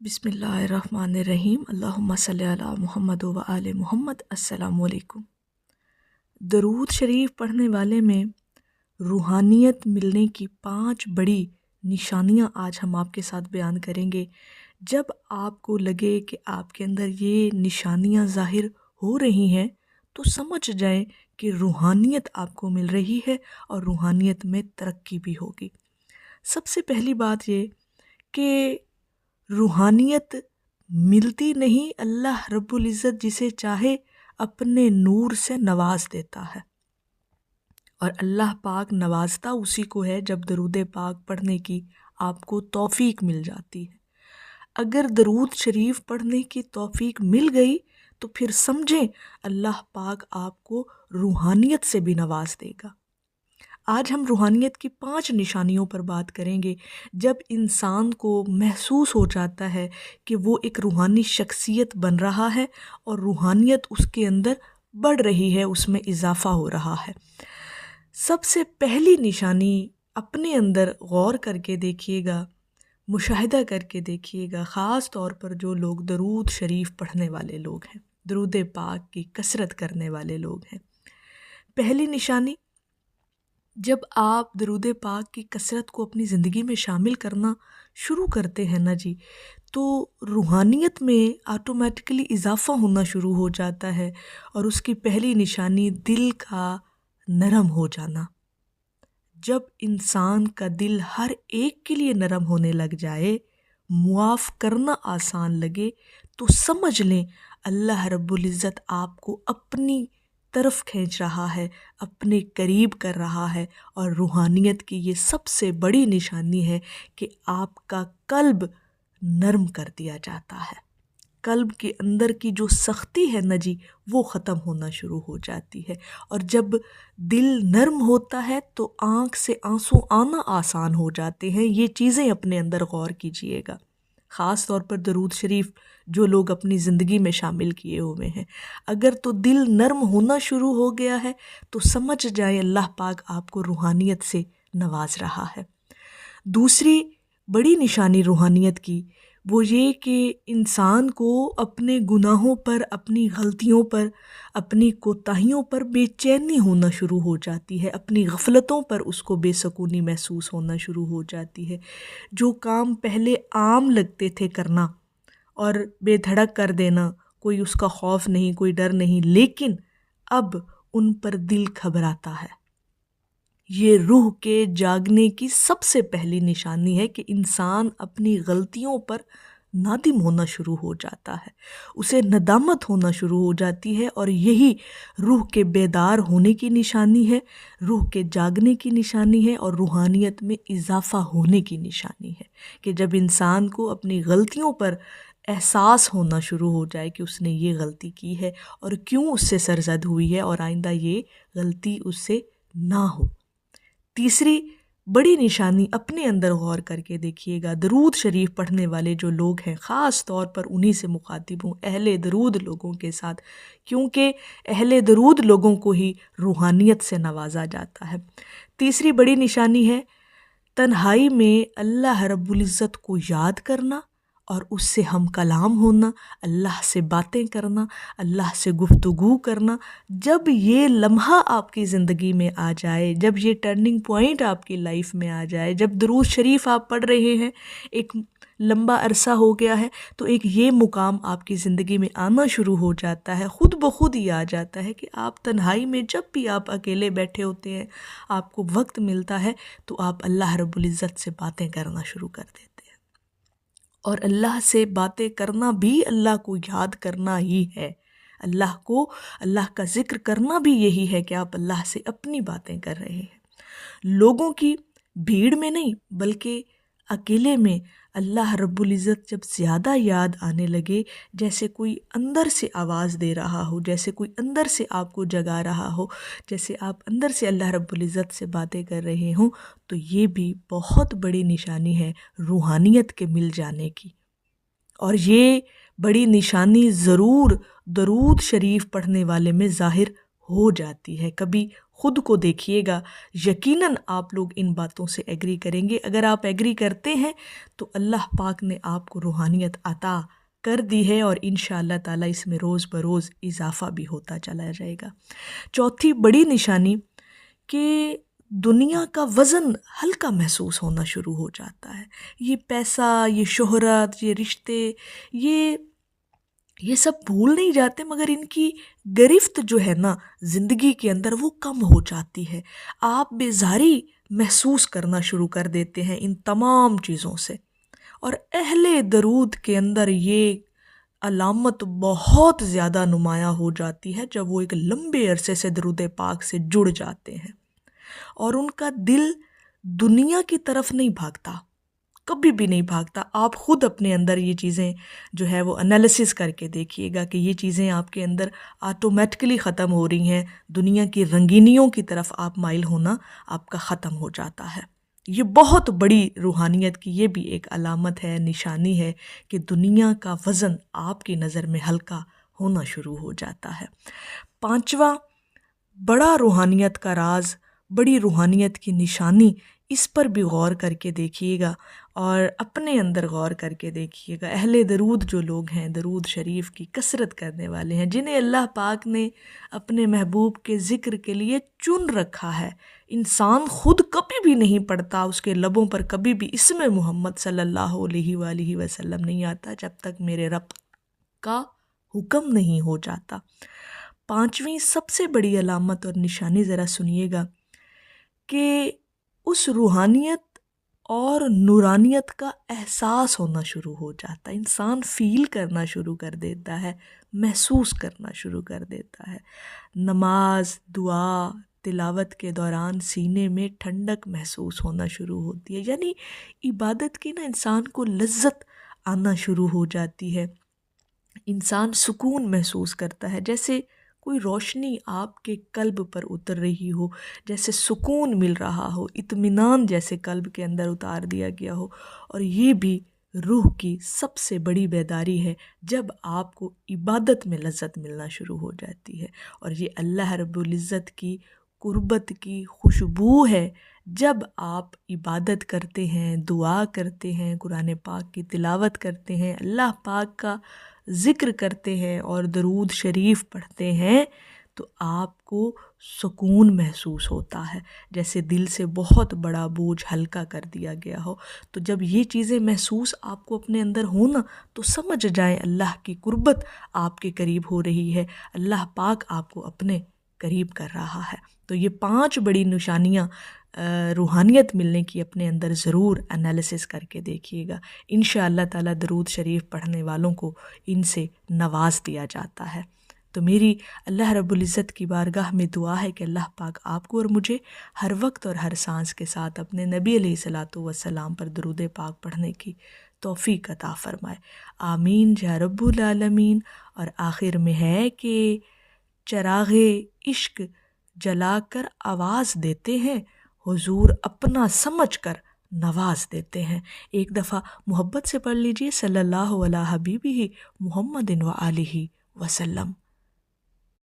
بسم اللہ الرحمن الرحیم، اللہم صلی علی محمد و آل محمد۔ السلام علیکم۔ درود شریف پڑھنے والے میں روحانیت ملنے کی 5 بڑی نشانیاں آج ہم آپ کے ساتھ بیان کریں گے۔ جب آپ کو لگے کہ آپ کے اندر یہ نشانیاں ظاہر ہو رہی ہیں تو سمجھ جائیں کہ روحانیت آپ کو مل رہی ہے اور روحانیت میں ترقی بھی ہوگی۔ سب سے پہلی بات یہ کہ روحانیت ملتی نہیں، اللہ رب العزت جسے چاہے اپنے نور سے نواز دیتا ہے، اور اللہ پاک نوازتا اسی کو ہے جب درود پاک پڑھنے کی آپ کو توفیق مل جاتی ہے۔ اگر درود شریف پڑھنے کی توفیق مل گئی تو پھر سمجھیں اللہ پاک آپ کو روحانیت سے بھی نواز دے گا۔ آج ہم روحانیت کی 5 نشانیوں پر بات کریں گے۔ جب انسان کو محسوس ہو جاتا ہے کہ وہ ایک روحانی شخصیت بن رہا ہے اور روحانیت اس کے اندر بڑھ رہی ہے، اس میں اضافہ ہو رہا ہے۔ سب سے پہلی نشانی اپنے اندر غور کر کے دیکھیے گا، مشاہدہ کر کے دیکھیے گا، خاص طور پر جو لوگ درود شریف پڑھنے والے لوگ ہیں، درود پاک کی کثرت کرنے والے لوگ ہیں۔ پہلی نشانی، جب آپ درود پاک کی کثرت کو اپنی زندگی میں شامل کرنا شروع کرتے ہیں نا جی، تو روحانیت میں آٹومیٹکلی اضافہ ہونا شروع ہو جاتا ہے۔ اور اس کی پہلی نشانی دل کا نرم ہو جانا۔ جب انسان کا دل ہر ایک کے لیے نرم ہونے لگ جائے، معاف کرنا آسان لگے، تو سمجھ لیں اللہ رب العزت آپ کو اپنی طرف کھینچ رہا ہے، اپنے قریب کر رہا ہے۔ اور روحانیت کی یہ سب سے بڑی نشانی ہے کہ آپ کا قلب نرم کر دیا جاتا ہے۔ قلب کے اندر کی جو سختی ہے نا جی، وہ ختم ہونا شروع ہو جاتی ہے۔ اور جب دل نرم ہوتا ہے تو آنکھ سے آنسو آنا آسان ہو جاتے ہیں۔ یہ چیزیں اپنے اندر غور کیجئے گا، خاص طور پر درود شریف جو لوگ اپنی زندگی میں شامل کیے ہوئے ہیں۔ اگر تو دل نرم ہونا شروع ہو گیا ہے تو سمجھ جائے اللہ پاک آپ کو روحانیت سے نواز رہا ہے۔ دوسری بڑی نشانی روحانیت کی وہ یہ کہ انسان کو اپنے گناہوں پر، اپنی غلطیوں پر، اپنی کوتاہیوں پر بے چینی ہونا شروع ہو جاتی ہے، اپنی غفلتوں پر اس کو بے سکونی محسوس ہونا شروع ہو جاتی ہے۔ جو کام پہلے عام لگتے تھے کرنا اور بے دھڑک کر دینا، کوئی اس کا خوف نہیں، کوئی ڈر نہیں، لیکن اب ان پر دل گھبراتا ہے۔ یہ روح کے جاگنے کی سب سے پہلی نشانی ہے کہ انسان اپنی غلطیوں پر نادم ہونا شروع ہو جاتا ہے، اسے ندامت ہونا شروع ہو جاتی ہے۔ اور یہی روح کے بیدار ہونے کی نشانی ہے، روح کے جاگنے کی نشانی ہے، اور روحانیت میں اضافہ ہونے کی نشانی ہے کہ جب انسان کو اپنی غلطیوں پر احساس ہونا شروع ہو جائے کہ اس نے یہ غلطی کی ہے اور کیوں اس سے سرزد ہوئی ہے، اور آئندہ یہ غلطی اس سے نہ ہو۔ تیسری بڑی نشانی اپنے اندر غور کر کے دیکھیے گا، درود شریف پڑھنے والے جو لوگ ہیں، خاص طور پر انہی سے مخاطب ہوں، اہل درود لوگوں کے ساتھ، کیونکہ اہل درود لوگوں کو ہی روحانیت سے نوازا جاتا ہے۔ تیسری بڑی نشانی ہے تنہائی میں اللہ رب العزت کو یاد کرنا اور اس سے ہم کلام ہونا، اللہ سے باتیں کرنا، اللہ سے گفتگو کرنا۔ جب یہ لمحہ آپ کی زندگی میں آ جائے، جب یہ ٹرننگ پوائنٹ آپ کی لائف میں آ جائے، جب درود شریف آپ پڑھ رہے ہیں، ایک لمبا عرصہ ہو گیا ہے، تو ایک یہ مقام آپ کی زندگی میں آنا شروع ہو جاتا ہے، خود بخود یہ آ جاتا ہے کہ آپ تنہائی میں جب بھی آپ اکیلے بیٹھے ہوتے ہیں، آپ کو وقت ملتا ہے، تو آپ اللہ رب العزت سے باتیں کرنا شروع کر دیتے ہیں۔ اور اللہ سے باتیں کرنا بھی اللہ کو یاد کرنا ہی ہے، اللہ کا ذکر کرنا بھی یہی ہے کہ آپ اللہ سے اپنی باتیں کر رہے ہیں۔ لوگوں کی بھیڑ میں نہیں بلکہ اکیلے میں اللہ رب العزت جب زیادہ یاد آنے لگے، جیسے کوئی اندر سے آواز دے رہا ہو، جیسے کوئی اندر سے آپ کو جگا رہا ہو، جیسے آپ اندر سے اللہ رب العزت سے باتیں کر رہے ہوں، تو یہ بھی بہت بڑی نشانی ہے روحانیت کے مل جانے کی۔ اور یہ بڑی نشانی ضرور درود شریف پڑھنے والے میں ظاہر ہو جاتی ہے، کبھی خود کو دیکھیے گا، یقیناً آپ لوگ ان باتوں سے ایگری کریں گے۔ اگر آپ ایگری کرتے ہیں تو اللہ پاک نے آپ کو روحانیت عطا کر دی ہے، اور انشاءاللہ تعالیٰ اس میں روز بروز اضافہ بھی ہوتا چلا جائے گا۔ چوتھی بڑی نشانی کہ دنیا کا وزن ہلکا محسوس ہونا شروع ہو جاتا ہے۔ یہ پیسہ، یہ شہرت، یہ رشتے، یہ سب بھول نہیں جاتے، مگر ان کی گرفت جو ہے نا زندگی کے اندر وہ کم ہو جاتی ہے۔ آپ بیزاری محسوس کرنا شروع کر دیتے ہیں ان تمام چیزوں سے، اور اہل درود کے اندر یہ علامت بہت زیادہ نمایاں ہو جاتی ہے جب وہ ایک لمبے عرصے سے درود پاک سے جڑ جاتے ہیں، اور ان کا دل دنیا کی طرف نہیں بھاگتا، کبھی بھی نہیں بھاگتا۔ آپ خود اپنے اندر یہ چیزیں جو ہے وہ انالیسس کر کے دیکھیے گا کہ یہ چیزیں آپ کے اندر آٹومیٹکلی ختم ہو رہی ہیں، دنیا کی رنگینیوں کی طرف آپ مائل ہونا آپ کا ختم ہو جاتا ہے۔ یہ بہت بڑی روحانیت کی یہ بھی ایک علامت ہے، نشانی ہے کہ دنیا کا وزن آپ کی نظر میں ہلکا ہونا شروع ہو جاتا ہے۔ پانچواں بڑا روحانیت کا راز، بڑی روحانیت کی نشانی، اس پر بھی غور کر کے دیکھیے گا اور اپنے اندر غور کر کے دیکھیے گا۔ اہل درود جو لوگ ہیں، درود شریف کی کثرت کرنے والے ہیں، جنہیں اللہ پاک نے اپنے محبوب کے ذکر کے لیے چن رکھا ہے، انسان خود کبھی بھی نہیں پڑھتا، اس کے لبوں پر کبھی بھی اسم محمد صلی اللہ علیہ وآلہ وسلم نہیں آتا جب تک میرے رب کا حکم نہیں ہو جاتا۔ پانچویں سب سے بڑی علامت اور نشانی ذرا سنیے گا کہ اس روحانیت اور نورانیت کا احساس ہونا شروع ہو جاتا ہے، انسان فیل کرنا شروع کر دیتا ہے، محسوس کرنا شروع کر دیتا ہے۔ نماز، دعا، تلاوت کے دوران سینے میں ٹھنڈک محسوس ہونا شروع ہوتی ہے، یعنی عبادت کی نا انسان کو لذت آنا شروع ہو جاتی ہے، انسان سکون محسوس کرتا ہے، جیسے کوئی روشنی آپ کے قلب پر اتر رہی ہو، جیسے سکون مل رہا ہو، اطمینان جیسے قلب کے اندر اتار دیا گیا ہو۔ اور یہ بھی روح کی سب سے بڑی بیداری ہے جب آپ کو عبادت میں لذت ملنا شروع ہو جاتی ہے، اور یہ اللہ رب العزت کی قربت کی خوشبو ہے۔ جب آپ عبادت کرتے ہیں، دعا کرتے ہیں، قرآن پاک کی تلاوت کرتے ہیں، اللہ پاک کا ذکر کرتے ہیں اور درود شریف پڑھتے ہیں، تو آپ کو سکون محسوس ہوتا ہے، جیسے دل سے بہت بڑا بوجھ ہلکا کر دیا گیا ہو۔ تو جب یہ چیزیں محسوس آپ کو اپنے اندر ہونا، تو سمجھ جائیں اللہ کی قربت آپ کے قریب ہو رہی ہے، اللہ پاک آپ کو اپنے قریب کر رہا ہے۔ تو یہ 5 بڑی نشانیاں روحانیت ملنے کی اپنے اندر ضرور انالیسس کر کے دیکھیے گا۔ انشاءاللہ تعالیٰ درود شریف پڑھنے والوں کو ان سے نواز دیا جاتا ہے۔ تو میری اللہ رب العزت کی بارگاہ میں دعا ہے کہ اللہ پاک آپ کو اور مجھے ہر وقت اور ہر سانس کے ساتھ اپنے نبی علیہ الصلوۃ والسلام پر درود پاک پڑھنے کی توفیق عطا فرمائے، آمین یا رب العالمین۔ اور آخر میں ہے کہ چراغ عشق جلا کر آواز دیتے ہیں، حضور اپنا سمجھ کر نواز دیتے ہیں۔ ایک دفعہ محبت سے پڑھ لیجئے، صلی اللہ علیہ حبیبہ محمد و آلہ وسلم۔